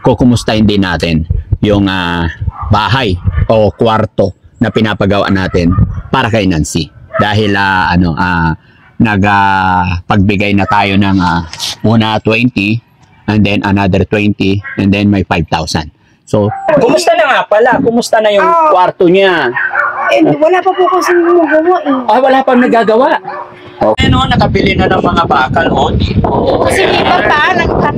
kukumustahin din natin yung bahay o kwarto na pinapagawa natin para kay Nancy. Dahil nagpagbigay na tayo ng una 20 and then another 20 and then may 5,000. So, kumusta na nga pala? Kumusta na yung kwarto niya? Wala pa po kasi gumagawa eh. Wala pang nagagawa. Okay. Nakabili na ng mga bakal Kasi iba pa, naghanag ka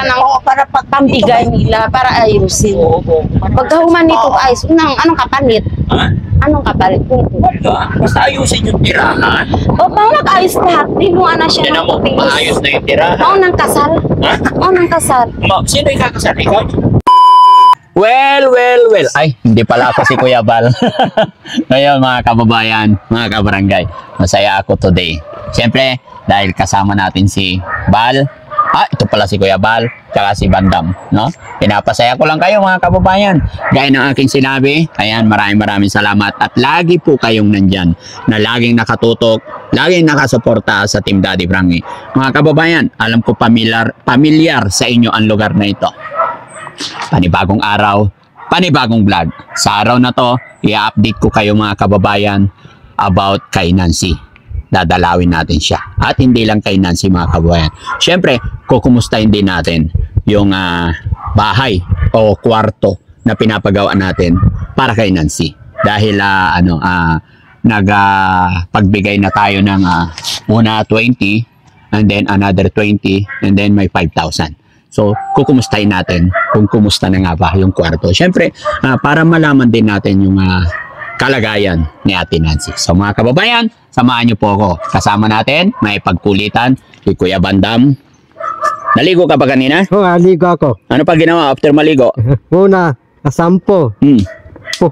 ng para pambigay nila, para ayusin. Pagkahuman nito ayos, anong kapalit? Anong kapalit? Basta ayusin yung tirahan. Bang nag-ayos lahat, dinuan na siya. Yan mo, maayos na yung tirahan. Nang kasal. Nang kasal. Sino yung kakasal? Ikaw? Well. Ay, hindi pala ako si Kuya Bal. Ngayon mga kababayan, mga kabarangay, masaya ako today. Siyempre, dahil kasama natin si Bal. Ito pala si Kuya Bal, tsaka si Bandam, no? Pinapasaya ko lang kayo mga kababayan. Gaya ng aking sinabi, ayan, maraming salamat. At lagi po kayong nandyan, na laging nakatutok, laging nakasuporta sa Team Daddy Frankie. Mga kababayan, alam ko pamilyar sa inyo ang lugar na ito. Panibagong araw, panibagong vlog. Sa araw na to, i-update ko kayo mga kababayan about kay Nancy. Dadalawin natin siya. At hindi lang kay Nancy mga kababayan. Siyempre, kukumustahin din natin yung bahay o kwarto na pinapagawa natin para kay Nancy. Dahil nagpagbigay na tayo ng una 20 and then another 20 and then may 5,000. So, kukumustahin natin kung kumusta na nga ba yung kwarto. Siyempre, para malaman din natin yung kalagayan ni Ate Nancy. So, mga kababayan, samahan niyo po ako. Kasama natin, may pagkulitan, si Kuya Bandam. Naligo ka ba kanina? Oo, naligo ako. Ano pa ginawa after maligo? Una, sampo.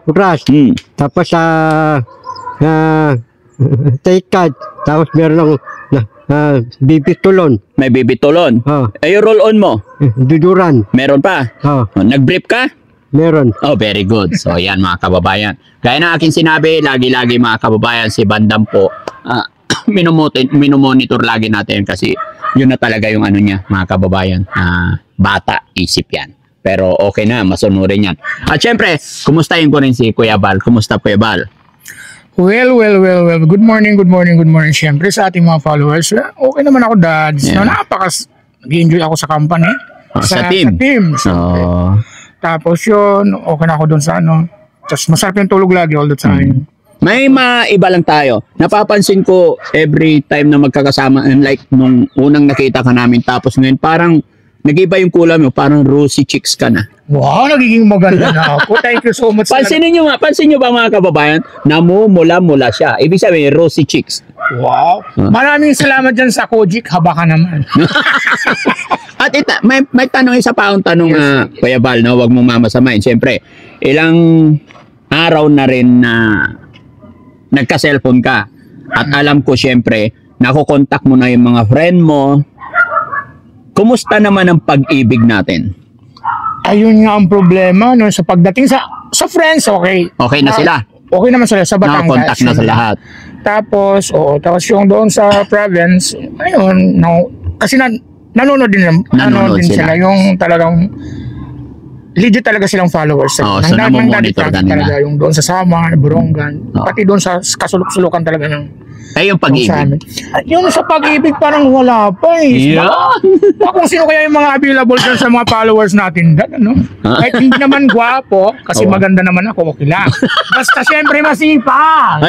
Brush. Tapos take-out. Tapos meron bibitulon. May bibitulon? Yung roll-on mo? Duduran. Meron pa? Nag-brief ka? Meron. Very good. So, yan mga kababayan. Gaya na aking sinabi, lagi-lagi mga kababayan, si Bandam po, minomonitor lagi natin kasi yun na talaga yung ano niya, mga kababayan. Bata, isip yan. Pero okay na, masunurin yan. At syempre, kumustahin ko rin si Kuya Bal. Kumusta Kuya Bal? Well. Good morning. Siyempre sa ating mga followers, okay naman ako, dads. Yeah. Nag-enjoy ako sa company. Sa team. Tapos yun, okay na ako dun sa Tapos masarap yung tulog lagi all the time. May maiba lang tayo. Napapansin ko every time na magkakasama, and like nung unang nakita ka namin, tapos ngayon parang nag-iba yung kulay mo, parang rosy cheeks ka na. Wow, nagiging maganda na ako. Thank you so much. Pansin nyo ba mga kababayan, namumula-mula siya. Ibig sabihin, rosy cheeks. Wow. Maraming salamat dyan sa Kojik. Haba ka naman. At may tanong, isa pa akong tanong, Kuya Bal, no? Huwag mong mamasamain. Siyempre, ilang araw na rin na nagka-cellphone ka. At alam ko, siyempre, nakukontak mo na yung mga friend mo. Kumusta naman ang pag-ibig natin? Ayun nga ang problema, no? Sa pagdating sa friends, okay. Okay na sila? Okay naman sila sa Batangas. Nakakontak na sa lahat. Tapos yung doon sa province, ayun, kasi nanonood din sila. Yung talagang legit talaga silang followers. So namomonitor ka nila. Talaga yung doon sa Samar, Borongan, pati doon sa kasulok-sulukan talaga ng yung pag-ibig. Yung sa pag-ibig parang wala pa eh. Yeah. Kung sino kaya yung mga available dyan sa mga followers natin, kahit hindi naman gwapo, kasi maganda naman ako, okay lang. Basta syempre masipag.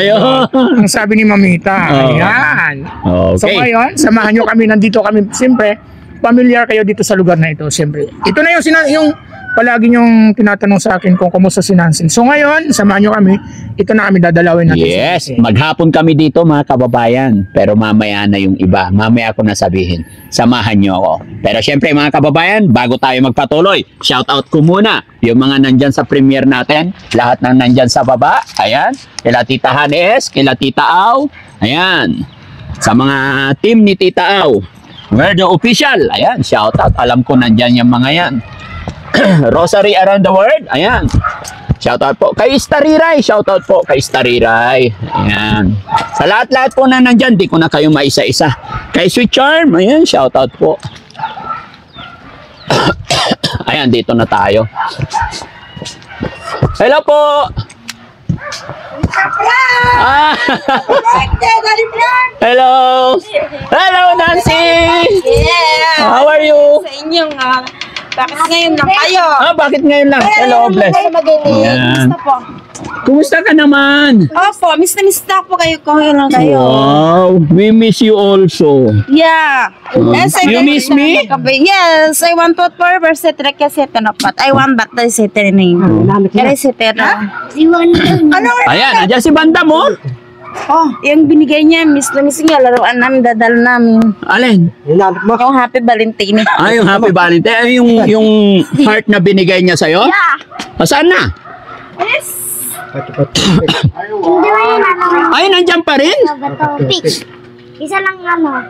Ang sabi ni Mamita. Ayan. Okay. So ngayon, samahan nyo kami, nandito kami, siyempre, familiar kayo dito sa lugar na ito, siyempre. Ito na yung palagi niyong tinatanong sa akin kung kumusta si Nancy. So ngayon, samahan nyo kami. Ito na kami dadalawin natin. Yes, maghapon kami dito mga kababayan. Pero mamaya na yung iba. Mamaya ko na sabihin. Samahan nyo ako. Pero syempre mga kababayan, bago tayo magpatuloy, shoutout ko muna yung mga nandyan sa premiere natin. Lahat ng nandyan sa baba. Ayan. Kila Tita Hanes, kila Tita Au. Ayan. Sa mga team ni Tita Au. We're the official. Ayan, shoutout. Alam ko nandyan yung mga yan. Rosary around the world. Ayan. Shoutout po kay Stariray. Shoutout po kay Stariray. Ayan. Sa lahat-lahat po na nandyan, di ko na kayo maisa-isa. Kay Sweet Charm. Ayan, shoutout po. Ayan, dito na tayo. Hello po! Ah. Hello! Hello, Nancy! Yeah! How are you? Sa inyong, bakit ngayon lang kayo? Bakit ngayon lang? Hello, bless. Magaling. Yan. Gusto po. Kumusta ka naman? Opo, miss na po kayo kung ngayon lang kayo. Wow, we miss you also. Yeah. Yes, I You did. miss me? Yes, I want to for set kasi tanapat. I want that the set name. Kaya set na. Ano? Ayan, nandiyan si Banda mo. Oh, yung binigay niya, miss na miss niya, laruan namin, dadal namin. Alin? Hinanap mo. Yung Happy Valentine. Yung Happy Valentine. Yung heart na binigay niya sa'yo? Yeah. Saan na? Yes. Ay, nandiyan pa rin? Peach. Isa lang ano.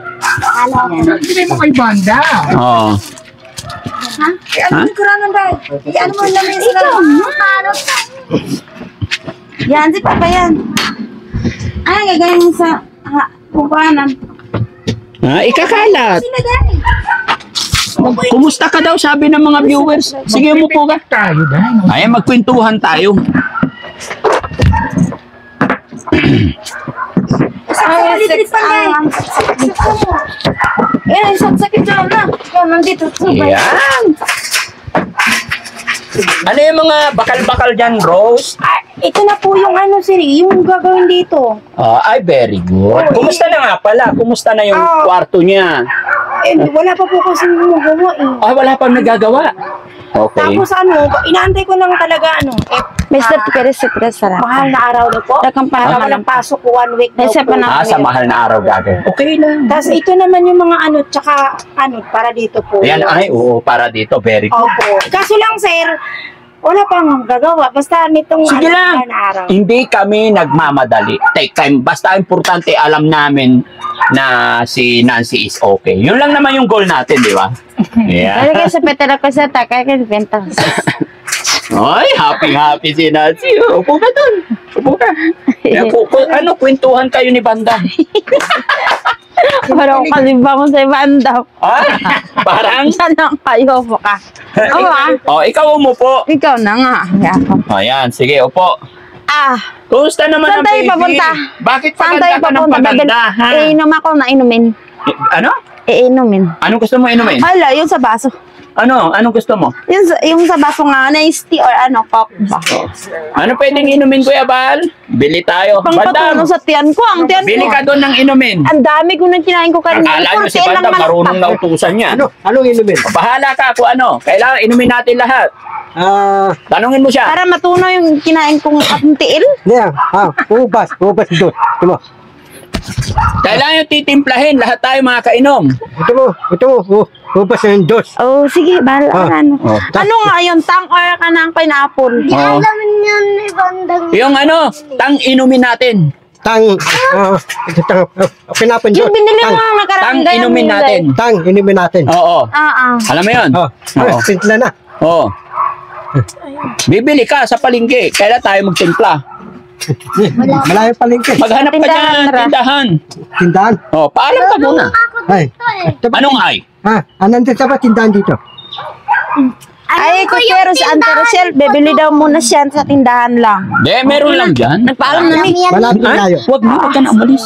Bigay mo kay Banda. Oo. Ano yung kuranan ba? Ano mo namin sila? Yan, si Papa yan. Ano gagawin mo sa kubanan? Ikakalat. Sila dyan. Kumusta ka daw, sabi ng mga viewers. Sige, umupo ka. Tayo dahil. Ayan, magkwentuhan tayo. Yan, isang sakit dyan na. Yan, nandito. Yan. Ano yung mga bakal-bakal dyan, Rose? Ito na po yung ano, Siri, yung gagawin dito. Ay, very good. Kumusta na nga pala? Kumusta na yung kwarto niya? Eh, wala pa po kasi yung gawa eh. Wala pang nagagawa. Okay. Tapos ano, inaantay ko lang talaga ano. Mr. Perez, mahal na araw na po. Para walang pasok po 1 week daw po. Sa mahal na araw gagawin. Okay lang. Tapos ito naman yung mga ano, tsaka ano, para dito po. Ayan, oo, para dito. Very good. Opo. Kaso lang, sir, wala pang gagawa. Basta nitong Sige lang. na araw. Hindi kami nagmamadali. Take time. Basta importante alam namin na si Nancy is okay. Yun lang naman yung goal natin, di ba? Yeah. Kaya sa petera ko sa takay kay Ventas. Ay, happy si Nancy. Upo ka dun. Upo ka. Kwentuhan kayo ni Banda. Parang kalimbang ko sa banda. Parang? Sana kayo po ka. Ikaw umupo. Ikaw na nga. Ayan, sige, upo. Kumusta naman Saan ang tayo baby? papunta? Bakit Saan paganda tayo ka ng papunta? paganda, ha? Iinom ako na inumin. Ano? Iinumin. Anong gusto mo inumin? Hala, yung sa baso. Anong gusto mo? Yung sa baso nga na tea or ano, coke ba? Ano pwedeng inumin, Kuya Bal? Bili tayo. Pangpatuno sa tiyan ko. Ang tiyan Bili ko. ka doon ng inumin. Ang dami ko nang kinain ko kanina. Akala nyo si Banda marunong na utusan yan. Anong inumin? Bahala ka kung ano. Kailangan inumin natin lahat. Tanungin mo siya. Para matunaw yung kinain kong tiil. Niya, ubas doon. Ito mo, Kailangan yung titimplahin. Lahat tayo mga kainom. ubas ng dos. Oh, sige, bahala ka ano. Ano nga yun? Tang or ka ng pineapple? Alamin yan ni Bandang. Yung tang inumin natin. Pinapin Yung dos. binili mo nga nakaraan. Tang inumin natin. Inumin natin. Oo. Alam mo yun? Oo. Simpla na. Oo. Bibili ka sa palengke. Kailan tayo magtimpla? Malayo palengke. Maghanap ka Tindahan, dyan. tara. Tindahan. Tindahan. Paalam ka muna. Ako Ay. dito eh. Anong ay? Nandito sa ba tindahan dito? Ay, kuya, si Auntie Rochelle, bibili daw muna siya sa tindahan lang. Meron lang dyan. Nagpaalam na mi. Malapit malayo. Huwag ka na umalis.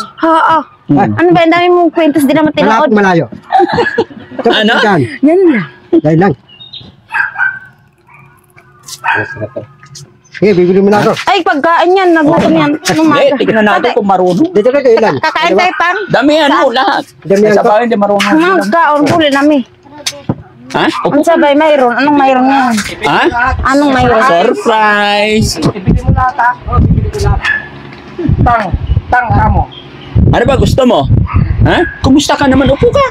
Ano ba, ang dami mong kwentos, di naman tinood. Malapit malayo. Ano? Yan lang. Dahil lang. Sige, bibili mo na ako. Ay, pagkain yan, nagutom yan. Tignan natin kung marunong. Dito ka ilan? Kakain tayo pang? Damihan mo lahat. Damihan Sa ko. bahay hindi marunong. Magkaon ko rin namin. Ha? Ang sabay, mayroon. Anong mayroon yan? Ha? Anong mayroon? Surprise! Tang mo. Ano ba gusto mo? Ha? Kumusta ka naman? Upo ka.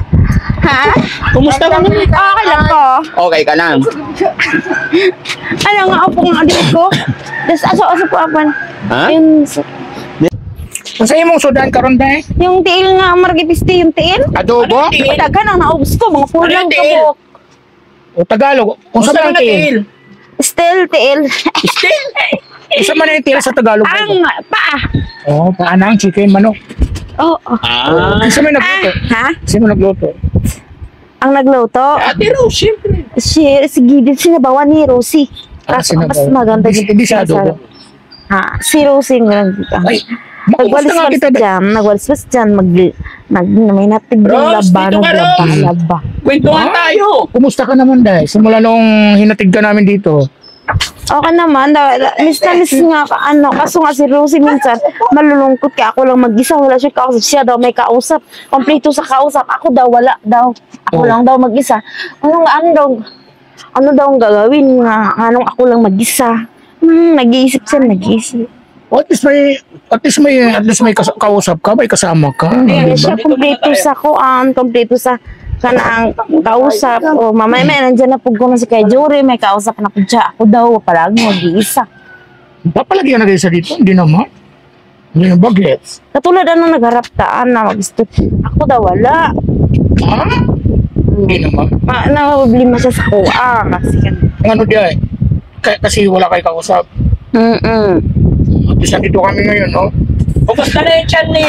Ha? Kumusta ka naman? Okay lang ko. Okay ka lang. Ano nga ako pong adit ko? Tapos aso po ako. Ha? Ang sa'yo mong sudan karon ba eh? Yung tiil nga, margipisti yung tiil. Adobo? Dagan ang naubos ko, mga pulang Ano yung tiil? kabok. O Tagalog? Kung Kumusta saan ka ang na, tiil? Til? Still tiil. Still? Kung saan man yung tiil sa Tagalog? Ang paa. Paanang chicken, manok. Oo. Ah. Saan mo nagluto? Ha? Saan mo nagluto? Ang nagluto? Ate Rose, siyempre. si Gideon sinabawan ni Rosie. Kaso sinabaw. mas maganda Hindi- hindi siya adobo. Ha, si Rosie nga lang dito. Ay, makamusta nga kita. Nagwalis-walis dyan, may natig yung Rose, laba, dito ka, Rose. laba. Kwentuhan Ah. tayo. Kumusta ka naman, Day? Simula nung hinatig ka namin dito. Okay naman, miss na miss nga, kaso nga si Rosie minsan, malulungkot ka, ako lang mag-isa, wala siya kausap, siya daw may kausap, kompleto sa kausap, ako daw, wala daw, ako Oh. lang daw mag-isa, ano daw ang gagawin nga, anong ako lang mag-isa, nag-iisip siya, nag-iisip. At least may kausap ka, may kasama ka. Kaya Diba? siya kompleto sa kuan, kompleto sa kanang kausap. O mamaya may nandiyan na pug ko na si kay Jory, may kausap na pud siya. Ako daw palagi mag-iisa. Papalagyan na kayo sa dito? Hindi naman. Hindi na bagets. Katulad nagharap taan na mag-gusto. Ako daw wala. Ha? Hindi naman. Problema siya sa kuan kasi Ang ano di ay? Kasi wala kayo kausap. At least nandito kami ngayon, no? Kumusta na yung chan ni?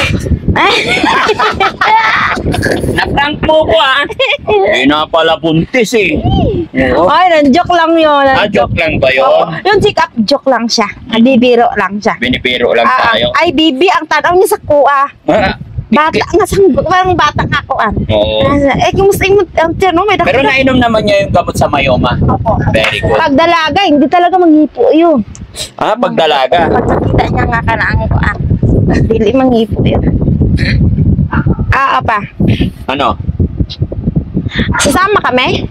Na-prank mo ko Eh na pala buntis eh. Oo. Ay, nan-joke lang yun. Joke lang ba Oo, yun? yung check up, joke lang siya. Bibiro lang siya. Binibiro lang tayo. Ay, Bibi, ang tanaw niya sa kuha. Ah, Bata nga sa parang bata nga kuan. Oo. Kumusta yung ang tiyan mo? May Pero nainom naman niya yung gamot sa mayoma. Very good. Pag dalaga, hindi talaga manghipo yun. Pag dalaga. Pag nakita niya nga ka na ang kuan. Dili manghipo yun. Pa. Ano? Sasama kami?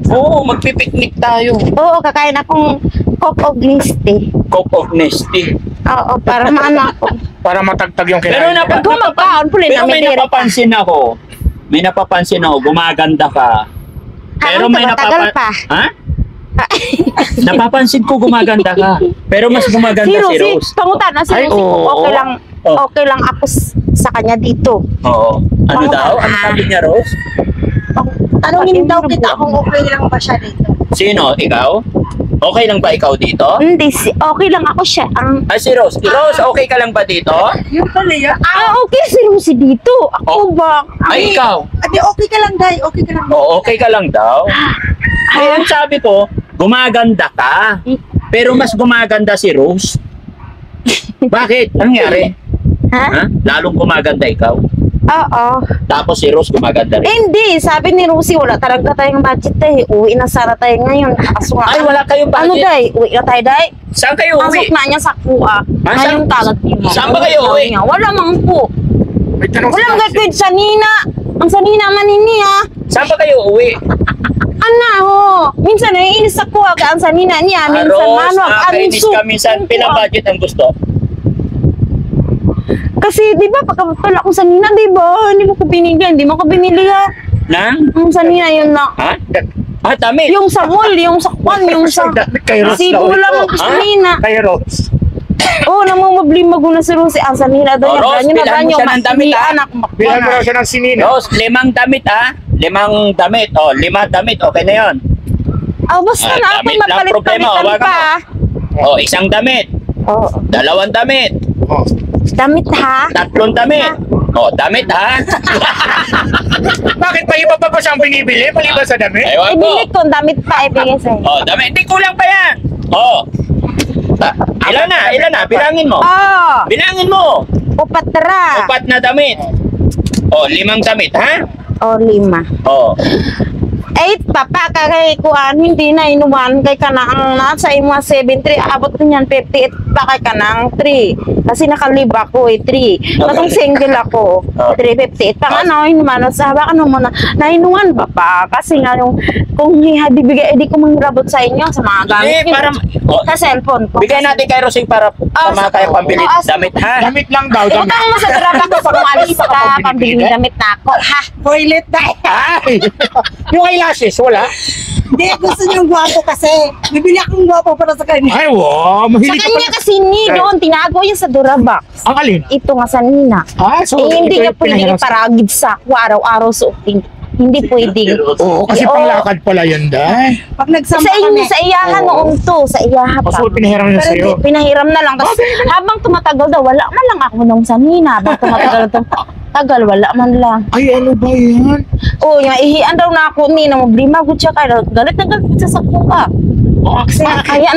Oo, magpipiknik tayo. Oo, kakain akong coke of tea. Coke of Nesty. Oo, para maano ako. Para matagtag yung Pero kinain. napag Kung magkaon, pulin Pero namin may direct. napapansin ako. May napapansin ako, gumaganda ka. Pero may matagal pa. Ha? Napapansin ko gumaganda ka. Pero mas gumaganda si Rose. Pangutan na si Ay, Rosie. oo. Okay lang ako sa kanya dito. Oo. Ano daw? Ano sabi niya, Rose? Tanungin daw kita kung okay lang ba siya dito. Sino? Ikaw? Okay lang ba ikaw dito? Hindi, okay lang ako siya. Ay, si Rose. Rose, okay ka lang ba dito? Yung pala yan. Okay si Rosie dito. Ako ba? Ay, ikaw? Adi, okay ka lang, Day. Okay ka lang. Oo, okay ka lang daw. Ay, ang sabi ko, gumaganda ka. Pero mas gumaganda si Rose. Bakit? Anong nangyari? Ha? Lalong gumaganda ikaw. Oo. Tapos si Rose gumaganda rin. Hindi, sabi ni Rosie, wala talaga tayong budget eh. Uwi na sana tayo ngayon. Kaso nga, Ay, wala kayong budget. Ano, Day? Uwi na tayo, Day? Saan kayo Pasok uwi? na niya sa kuha. saan- Ngayong talat niya. saan ba kayo uwi? Wala mang po. May tanong Wala si mga Nancy. kwid sa Nina. Ang sa Nina manini ha. Saan ba kayo uwi? Ana ho. Minsan naiinis sa kuha ka ang sa Nina niya. Minsan Rose, manok. nakakainis ka minsan. Pinabudget ang gusto. Kasi di ba pagkapala ko sa Nina, di ba? Hindi mo ko binigyan. Hindi mo ko binili ha. Nang? Ang sa Nina yun na. Ha? Damit. Yung sa mall, yung sa kwan, yung sa... Kay Rose Sibo daw ito. lang ako sa Ha? Nina. Kay Rose. Oo, namumabli maguna si Rosie. Ang sa Nina daw Oh, Rose, bilhan mo siya ng damit, ha? Anak, Bilang mo raw siya ng sinina. Rose, 5 damit ha? 5 damit. Oh, 5 damit. Okay na yun. Basta na ako damit lang problema. magpalit-palitan Hawakan pa. Oh, 1 damit. Oo. 2 damit. Oh. Damit ha? 3 damit. Oh, damit ha? Bakit pa iba pa siyang binibili? Maliban sa damit? Ewan ko. Ibili ko, damit pa ibigay sa'yo. Oh, damit. Hindi kulang pa yan. Oh. Ilan na? Bilangin mo. Bilangin mo. Upatra. 4 na damit. Oh, 5 damit, ha? O 5. Oh. 8 papa kay kuan hindi na inuman kay kanang nasa imo 73 abot niyan 58 pa kay kanang 3 kasi nakalibak ko 3 katong single ako 358 pa ano inuman sa haba ano mo na nainuman papa kasi nga yung kung bibigay di ko mangrabot sa inyo sa mga gamit para sa cellphone ko bigay natin kay Rosing para sa mga kaya pambili damit, ha? Damit lang daw. Damit. utang mo sa drama ko pag umalis ka pambili damit na ako ha Toilet na. Ay! Yung eyelashes, wala? Hindi, gusto niyang gwapo kasi. Bibili akong gwapo para sa kanya. Ay, wow! sa Mahilig ka kanya pala. kasi ni doon tinago yan sa Durabox Ang alin? ito nga sa Nina. So Hindi ito niya yung pwede pinahiram sa- iparagid sa ako araw-araw suotin. Hindi pwede. Oo, kasi Oo. panglakad pala yun, Day. Pag nagsama Sa inyo, kami. sa iyahan Oo. noong to, sa iyahan pa. Kasi pinahiram niya Pero sa'yo. hindi, pinahiram na lang. Tapos habang tumatagal daw, wala man lang ako nung sa Nina. Habang tumatagal to, Tagal, wala man lang. Ay, ano ba yan? Oo, yung ihian daw na ako ni, na problema ko siya kaya galit na galit siya sa kuha. Kasi kaya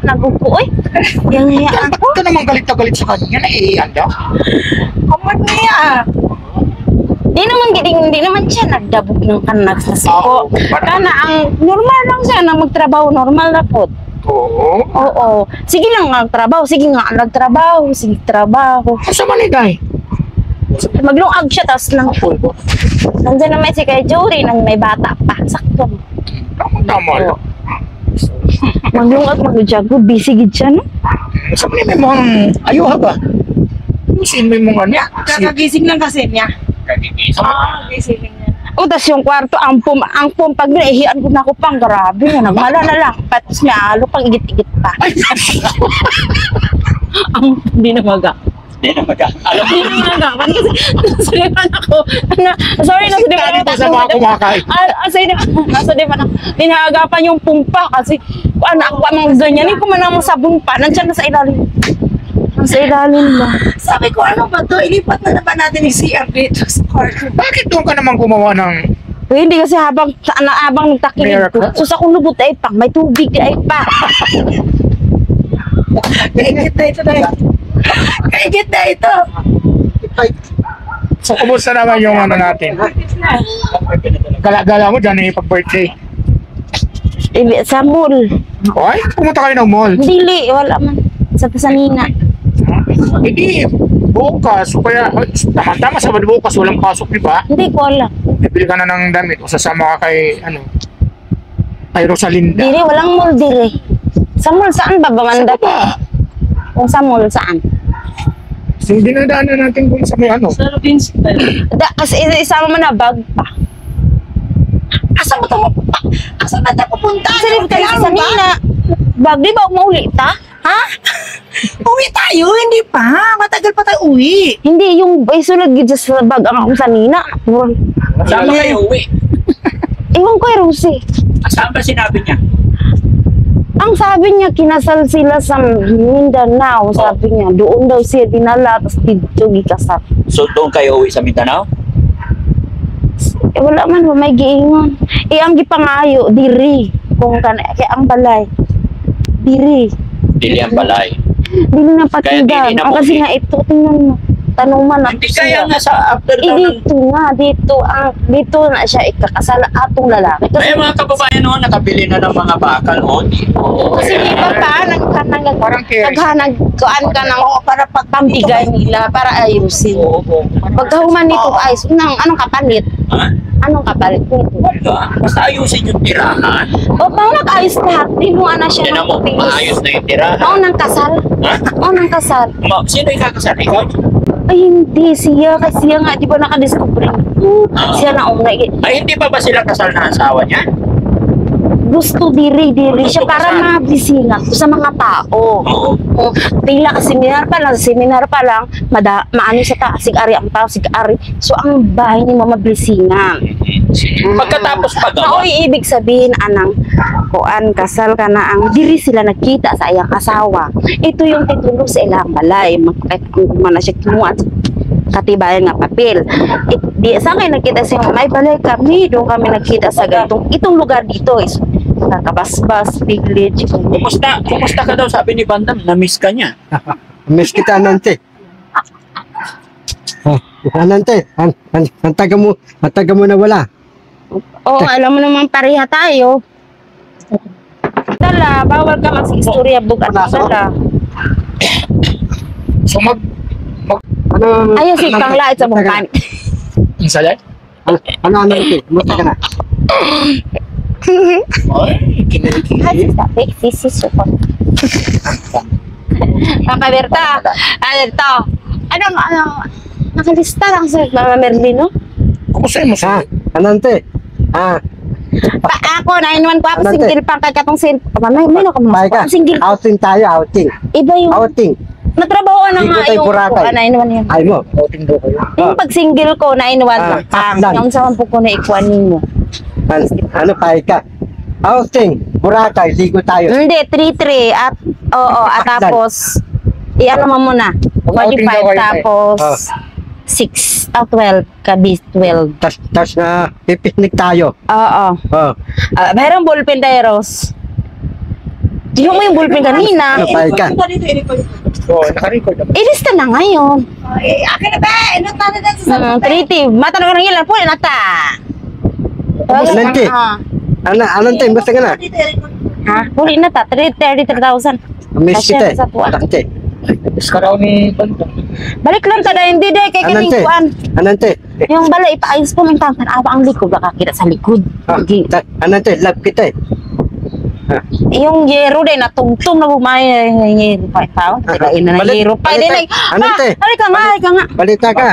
nagupo eh. Yung hiyaan ko. Ba't ka naman galit na galit sa kanya? Naiiyan daw? Kamot niya. Di naman siya nagdabog ng kanak sa siko. Kana ang normal lang siya na magtrabaho, normal na po. Oo. Oo. Sige lang nagtrabaho, sige nga nagtrabaho, sige trabaho. Asa man iday? Maglungag siya, tapos lang nandiyan naman si kay Jory nang may bata pa. Sakto. Tama lang. Maglungag, magjago, busy gid siya, no? Sa may mong ayuha ba? Sin may mong ano? Kakagising lang kasi niya. Kagigising. O, tas yung kwarto, ang pum, pag naihian ko na ako pang, grabe nga, nagmala na lang. Tapos may alo pang igit-igit pa. Hindi na maga. Hindi na maga. Alam mo, Hindi na maga. Kasi nasulipan ako. Sorry, nasulipan Dito sa mga kumakain. Nasulipan ako. Dinaagapan yung pumpa kasi ako ang ganyan. Kung manang sabon pa, nandiyan na sa ilalim. Sa ilalim ba? Sabi ko, ano ba to? Ilipat na ba natin yung CR dito sa kwarto? Bakit doon ka naman gumawa ng... Hindi kasi habang nagtakilig ko. Miracle. Sus akong lubot ay pa. May tubig ay pa. Kaigit na ito na. Kaigit na ito. So, kumusta naman yung ano natin? Gala-gala mo dyan yung pag-birthday. Sa mall. Ay, pumunta kayo ng mall. Dili, wala man. Sa Pasanina. Hindi, bukas. O kaya, tama-tama sa bukas, walang pasok, di ba? Hindi ko alam. Bibili ka na ng damit o sasama ka kay, kay Rosalinda. Dili, walang mall dili. Sa mall saan ba bamanda? Kung sa mall saan? So, dinadaanan natin kung sa may ano. Kasi isama mo na bag pa. Asa mo ito? Asa ba ito pupunta? Kasi dito tayo sa Pasanina. Bag, di ba mauli ta? Ha? Uwi tayo, hindi pa. Matagal pa tayo uwi. Hindi, yung isulod gid sa bag ang akong Sanina. saan ba kayo uwi? Iwan ko Rosie. Saan ba sinabi niya? Ang sabi niya, kinasal sila sa Mindanao. Sabi niya, doon daw siya dinala, tapos dito gikasal. So doon kayo uwi sa Mindanao? Wala man, may giingon. Ang gipangayo, diri. Kung kaya ang balay. Diri. Dili ang balay. Dili na Kaya patigan. dili na Ang kasi mo- nga ito, tingnan mo. Tanungan na. Hindi kaya nga sa after daw ng... Dito na siya ikakasala atong lalaki. May mga kababayan noon nakabili na ng mga bakal o di. Kasi di ba pa, Parang carry. nagkuhan ka ng para pagpambigay nila, para ayusin. Pagkahuman nito ayos, anong kapalit? Ha? Anong kapalit nito? Wala. Basta ayusin yung tirahan. O, pang nag-ayos lahat, di mo na siya Yan mo, maayos na yung tirahan. Oo, nang kasal. Ha? Oo, nang kasal. Sino yung kakasal? Ikaw? Ay, hindi. Siya. Kasi siya nga, di ba nakadiscover ito? Siya na una. Ay, hindi pa ba sila kasal na asawa niya? Gusto diri siya Gusto para kasal. mabisingan ko sa mga tao. Oo. Oh, tila sa seminar pa lang, maano sa taas, sig-ari ang tao, sig-ari. So, ang bahay ni Mama Blisingan. Pagkatapos pagawa. Naoy, ibig sabihin, anang, kuan, kasal ka na ang diri sila nagkita sa iyang asawa. Ito yung titulo sa ilang balay. Kung na siya kinuha katibayan nga papel. Di sa akin nakita siya, may balay kami, doon kami nagkita sa ganitong, itong lugar dito is nakabasbas, village. Kumusta ka daw, sabi ni Bandam, na-miss ka niya. Miss kita, Anante. Anante, ang taga mo na wala. Oo, alam mo naman pareha tayo. Dala, bawal ka mag-istorya bugat dala. So, Ano? Ayun si panglait sa bukan. Ang salat? Ano, Anante? Musta ka na? Ay, kinilig. Kasi sabi, sisi support. Papa Berta, ano, nakalista lang sa Mama Merlino. Kumusta mo sa... Anante. Ako, 9-1 ko ako, Ano, single pang kakatong may no ka mo. Bye ka. Single. Outing tayo, outing. Iba yung, Outing. natrabaho na Dito nga tayo yung Boracay. 9-1 yan. Ay mo. Outing daw kayo. Yung pag single ko, 9-1 lang. lang. Yung sa mampu ko na ikuanin mo. Ano, pay ka? Outing. Boracay, ligo tayo. Hindi, 3-3 at at Pakdan. tapos i-ano mo muna. Outing daw 45 kayo, tapos 12 ka B12. Tas na pipiknik tayo. Oo. Oh, Mayroong ballpen tayo, Rose. Yung mo yung ballpen kanina. ano pahig ka? Oo, naka-record ako. Ilista na ngayon. Akin na ba? Inot na na sa Creative. Matanong ng ilan po, nata. Nanti. Anong time? Basta ka na. Ha? Huli na ta, 33,000. Miss kita eh. Sa tuwa. Anante. Iskaraw ni Bandam. Balik lang ta na, hindi dahil kay Anante. kanikuan. Anante. Yung bala, ipaayos po ng tangan. Awa ang likod, baka kita sa likod. Anante, love kita eh. Yung yero din, natungtong na bumay. Yero pa, ikaw. Tikain na ng Balik- yero pa. balik Din, tayo. Anante. halika nga. Balita ka.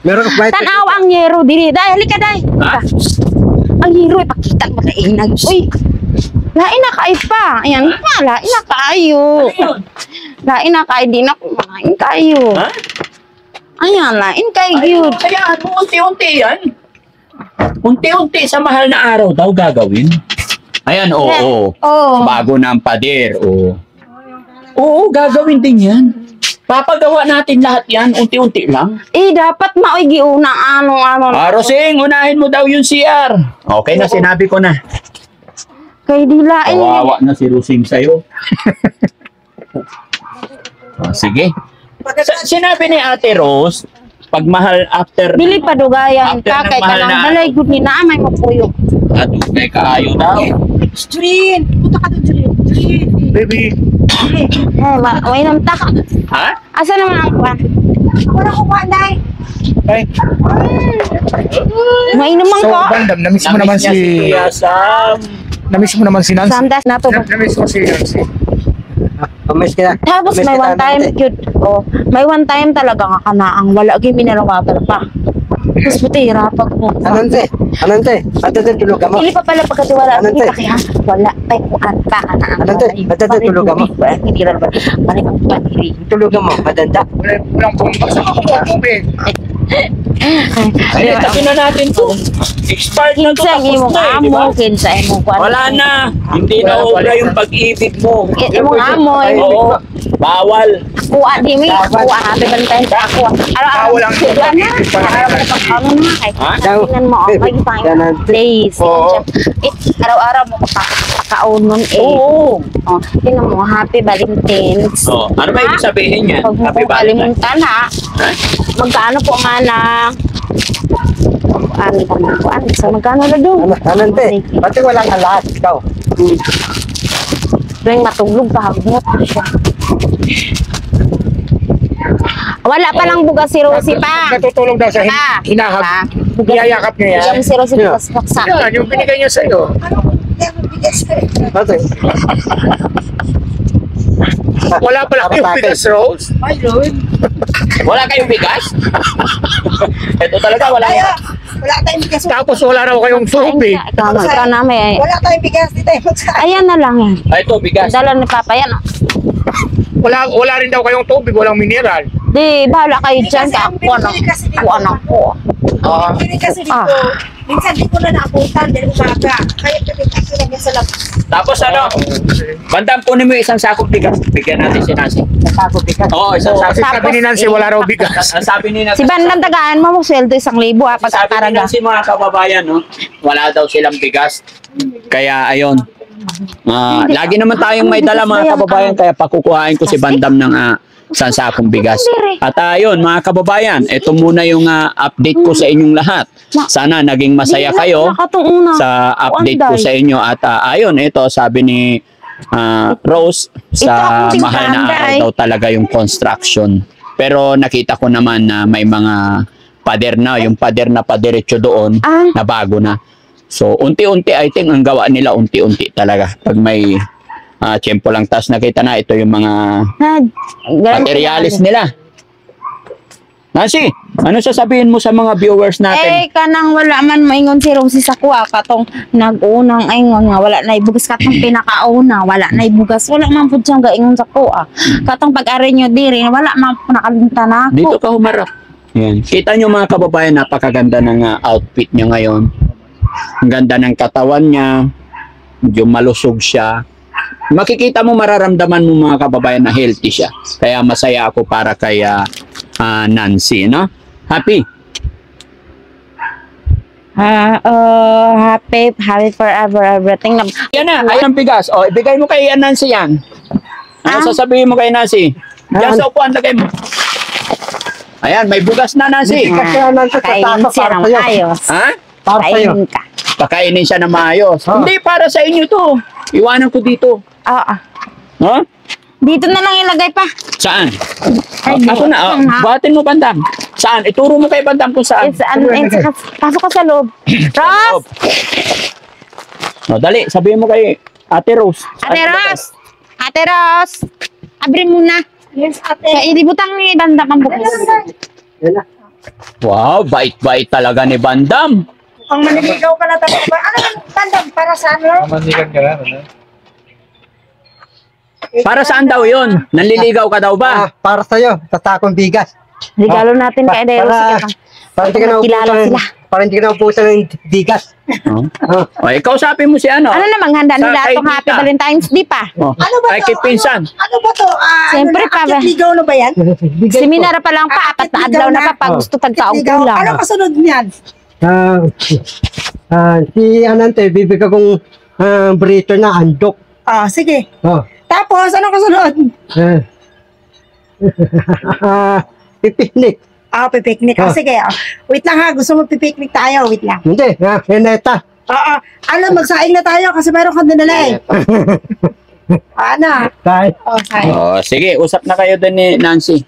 Meron ka flight. Tanaw ang yero, diri. Dahil, halika, dahil. Ang yero, ipakita mo na inag. Uy, lain na kayo pa. Ayan pa, lain na kayo. Lain na kayo, di na kumain kayo. Ha? Ayan, lain kayo. Kaya ano, unti-unti yan. Unti-unti sa mahal na araw daw gagawin. Ayan, oo. Oh. Bago na ang pader, oo. Oo, gagawin din yan. Papagawa natin lahat yan, unti-unti lang. Dapat maoy giuna ano. Rosing, unahin mo daw yung CR. Okay na, sinabi ko na. Kay di lain. Kawawa na si Rosing sa'yo. Sige. Sinabi ni Ate Rose, pag mahal after Dili pa dugayan After ka ng kay mahal kanang na- balay gud ni naamay mo puyo. at may kaayo daw. Jurin! Punta ka doon, Jurin. Jurin! Baby, May namta ka. Ha? Asa naman ang kwan? Wala ko kuha, Day. ay, May naman so ko. Bandam, namiss mo naman Namiss niya si... Kuya Sam. Namiss mo naman si Nancy. Samdas na to. Namiss mo si Nancy. Miss kita. Tapos Miss may kita, one time Anante. cute. Oh, may one time talaga nga kanaang wala gyud minarawagan pa. Tapos buti rapag mo. Anante. Atatan tulog ka mo. Dili pa pala pagkatiwala Anante. kita kaya wala tay kuan pa kanaang. Anante, atatan tulog ka mo. Hindi ra ba. Balik ang patiri. Tulog ka mo. Madanda. Walang bomba sa tubig. Ay, tabi na natin to. Expired na to. Kinsa Tapos imong na eh, di ba? amo, kinsa imong kwan. Wala na. Hindi na obra yung pag-ibig mo. Imong amoy. Oo. Bawal. Kuha di mi, kuha happy bantay sa ako. Araw-araw Wala ang kuha na. Araw-araw na pag-ano na kay. Tingnan mo, may pang days. Oo. Araw-araw mo pakaunon eh. Oo. Oh, tingnan mo, happy Valentine's. Oh, ano ba ibig sabihin niyan? Huwag mo Happy kong Valentine's. kalimutan ha. Ha? Magkano po mana? Ano? So magkano na doon? Anante. Pati walang alas. Ikaw. Tuwing matulog ka, hagmot siya. Wala pa lang bugas si Rosie pa. Natutulog daw sa Pa. hinahag. Bugas. Hiyayakap niya yan. Yung si Rosie Yeah. bugas baksa. Yan, yung binigay niya sa'yo. Ate. Wala pala kayong bigas, Rose. Ay, Lord. Wala kayong bigas? Ito talaga, wala. Wala tayong bigas. Tapos wala raw kayong tubig. Ikaw na may. Wala tayong bigas. Di tayo magsabi. Ayan na lang yan. Ay, ito, bigas. Dala ni Papa yan. Wala rin daw kayong tubig, walang mineral. Di, bahala kayo dyan. Ako na. Ako. Hindi kasi dito. Ah. Minsan di ko na naabutan dahil umaga. Kaya kasi lang yan sa labas. Tapos ano, Bandam, kunin mo isang sakong bigas. Bigyan natin si Nancy. Tako bigas. Oo, isang Kasi sakong. sabi ni Nancy, wala raw bigas. Ang sabi ni Nancy, Si Bandang tagaan mo, sweldo 1,000 sabi ni pagkakaraga. Nancy mga kababayan, no? Wala daw silang bigas. Kaya ayun. Lagi naman tayong may dala mga kababayan, kaya pakukuhain ko si Bandam ng isang sakong bigas. At ayun mga kababayan, ito muna yung update ko sa inyong lahat. Sana naging masaya kayo sa update ko sa inyo. At ayun, ito sabi ni Rose, sa Ito, mahal na araw daw talaga yung construction. Pero nakita ko naman na may mga pader na, yung pader na padiretso doon na bago na. So, unti-unti, I think, ang gawa nila, unti-unti talaga. Pag may tiyempo lang, tas nakita na, ito yung mga materialis nila. Nancy, ano sasabihin mo sa mga viewers natin? Kanang wala man maingon si Rosie sa kuha katong nag-unang ingon nga wala na ibugas katong pinakauna, wala na ibugas, wala man pud siyang gaingon sa kuha. Katong pag-ari nyo diri, wala man po nakalimtan na ako. Dito ka humarap. Yan. Kita nyo mga kababayan, napakaganda ng outfit niya ngayon. Ang ganda ng katawan niya. Medyo malusog siya. Makikita mo, mararamdaman mo mga kababayan na healthy siya. Kaya masaya ako para kay Nancy, no? Happy? Happy forever, everything. Yan na, ayun ang bigas. O, ibigay mo kay Nancy yan. Ano sasabihin mo kay Nancy? Diyan sa upuan, lagay mo. Ayan, may bugas na, Nancy. Kasi naman sa Kainin tatapa siya para ng sa'yo. ayos. Ha? Para sa'yo. Kainin ka. Pakainin siya na maayos. Oh. Hindi, para sa inyo to. Iwanan ko dito. Oo. No? Dito na lang ilagay pa. Saan? Ay, Ako na. dito nga. Buhatin mo, Bandam. Saan? Ituro mo kay Bandam kung saan. Pasok ka sa loob. Ross! O, dali. Sabihin mo kay Ate Rose. Ate Ross! Ate Ross! Abri mo na. Yes, ate. Kaya ilibutang ni Bandam ang bukas. Yan na. Wow, bait-bait talaga ni Bandam. Mukhang maniligaw ka na talaga ba? Ano yung tandem para sa ano? Para saan daw yun? Nanliligaw ka daw ba? Para sa'yo, sa takong bigas. Regalo natin kay Ate Ross. Para hindi ka na Kilala ubusan. sila. Para hindi ka na ubusan ng bigas. Oh. Oh. O, ikaw sabi mo si ano? Ano namang handa Sa nila kay itong Happy tita. Valentine's Day pa? Oh. Ano ba Kay to? Kipinsan. Ano ba to? Siyempre pa ba? Ligaw na ba yan? Bigay ko. Seminar pa lang pa, apat na adlaw na pa, pag gusto pagkaupo Ligaw. lang. Ano kasunod niyan? Si Anante, bibigyan kong burrito na andok. Sige. Oh. Tapos, ano kasunod? Pipiknik. Pipiknik. Sige. Wait lang ha, gusto mo pipiknik tayo. Wait lang. Hindi, hineta. Alam, magsaing na tayo kasi meron kang dinala eh. Ano? Kahit Okay. Oh, sige, usap na kayo din ni Nancy.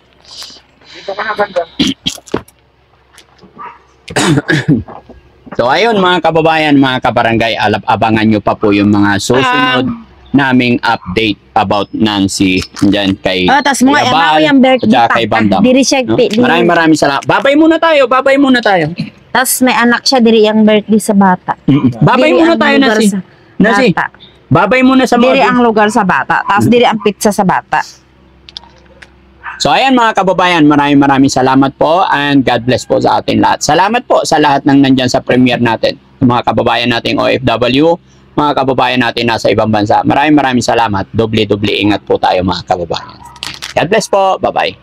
So ayun mga kababayan, mga kabarangay, abangan nyo pa po yung mga susunod naming update about Nancy dyan kay Tas mga Kuya amaw Bal, yung birthday at pa. kay Bandam. Diri siya, No? di- Maraming salamat. Babay muna tayo, babay muna tayo. Tas may anak siya, diri yung birthday sa bata. Babay Diri muna ang tayo, lugar Nancy. sa Nancy, bata. babay muna sa Diri mga... ang lugar sa bata. Tas diri ang pizza sa bata. So ayan mga kababayan, maraming salamat po and God bless po sa atin lahat. Salamat po sa lahat ng nandyan sa premiere natin. Mga kababayan nating OFW, mga kababayan natin nasa ibang bansa. Maraming salamat. Doble ingat po tayo mga kababayan. God bless po. Bye-bye.